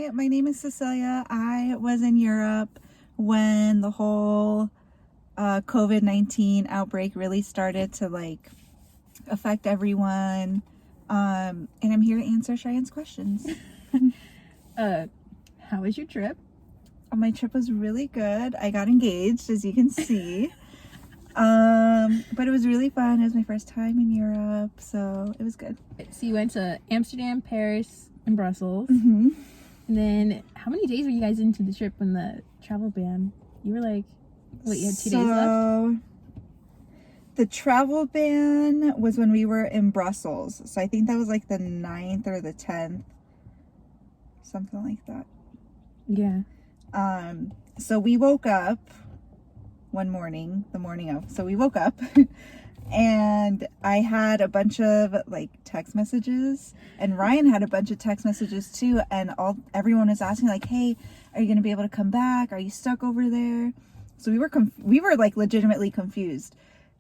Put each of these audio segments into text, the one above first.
Hi, my name is Cecilia. I was in Europe when the whole COVID-19 outbreak really started to like affect everyone. And I'm here to answer Cheyenne's questions. How was your trip? My trip was really good. I got engaged, as you can see. But it was really fun. It was my first time in Europe, so it was good. So you went to Amsterdam, Paris, and Brussels. Mm-hmm. And then how many days were you guys into the trip when the travel ban? You were like, what, you had 2 days left? The travel ban was when we were in Brussels. So I think that was like the 9th or the 10th. Something like that. Yeah. So we woke up one morning, the morning of. So we woke up and I had a bunch of like text messages, and Ryan had a bunch of text messages too, and everyone was asking like, hey, are you going to be able to come back? Are you stuck over there? So we were like legitimately confused.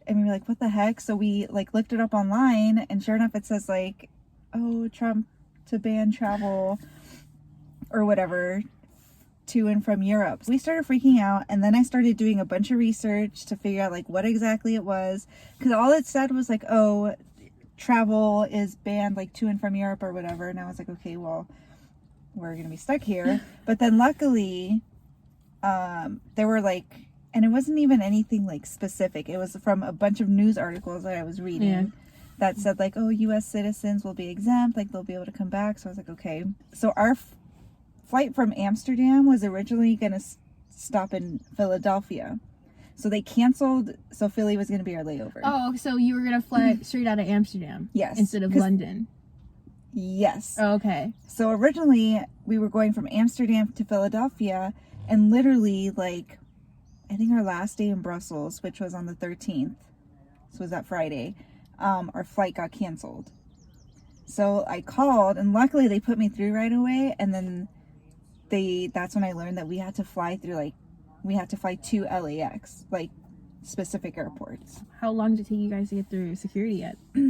And we were like, what the heck? So we like looked it up online, and sure enough it says like, oh, Trump to ban travel or whatever to and from Europe. We started freaking out, and then I started doing a bunch of research to figure out like what exactly it was, because all it said was like, oh, travel is banned like to and from Europe or whatever. And I was like, okay, well, we're gonna be stuck here. But then luckily there were like, and it wasn't even anything like specific, it was from a bunch of news articles that I was reading that said like, oh, US citizens will be exempt, like they'll be able to come back. So I was like, okay. So our flight from Amsterdam was originally going to stop in Philadelphia. So they canceled, so Philly was going to be our layover. Oh, so you were going to fly straight out of Amsterdam? Yes. Instead of London? Yes. Oh, okay. So originally we were going from Amsterdam to Philadelphia, and literally like, I think our last day in Brussels, which was on the 13th, so was that Friday, our flight got canceled. So I called, and luckily they put me through right away, and then that's when I learned that we had to fly to LAX, like specific airports. How long did it take you guys to get through security yet? Like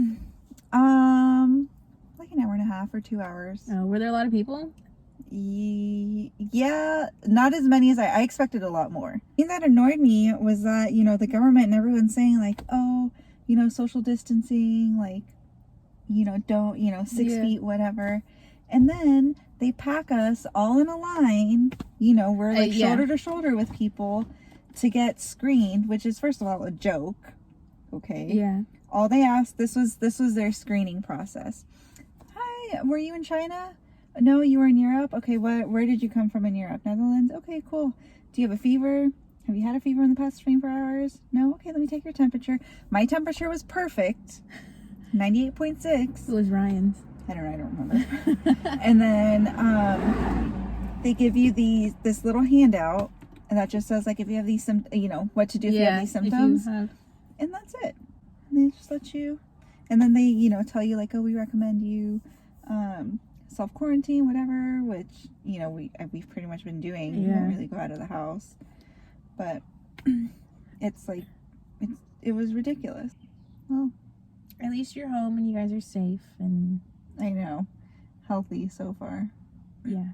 an hour and a half or 2 hours. Oh, were there a lot of people? Yeah, not as many as I expected. A lot more. The thing that annoyed me was that, you know, the government and everyone's saying like, oh, you know, social distancing, like, you know, don't, you know, 6 feet, whatever. And then they pack us all in a line, you know, we're like shoulder to shoulder with people to get screened, which is first of all a joke. Okay. Yeah. All they asked, this was their screening process. Hi, were you in China? No, you were in Europe? Okay, where did you come from in Europe? Netherlands? Okay, cool. Do you have a fever? Have you had a fever in the past 24 hours? No? Okay, let me take your temperature. My temperature was perfect. 98.6. It was Ryan's. I don't remember. And then they give you this little handout, and that just says like, if you have these you know, what to do if you have these symptoms. And that's it. And they just let you, and then they, you know, tell you like, oh, we recommend you self-quarantine, whatever, which, you know, we've pretty much been doing. We don't really go out of the house. But it's like, it was ridiculous. Well, at least you're home and you guys are safe, and I know, healthy so far. Yeah.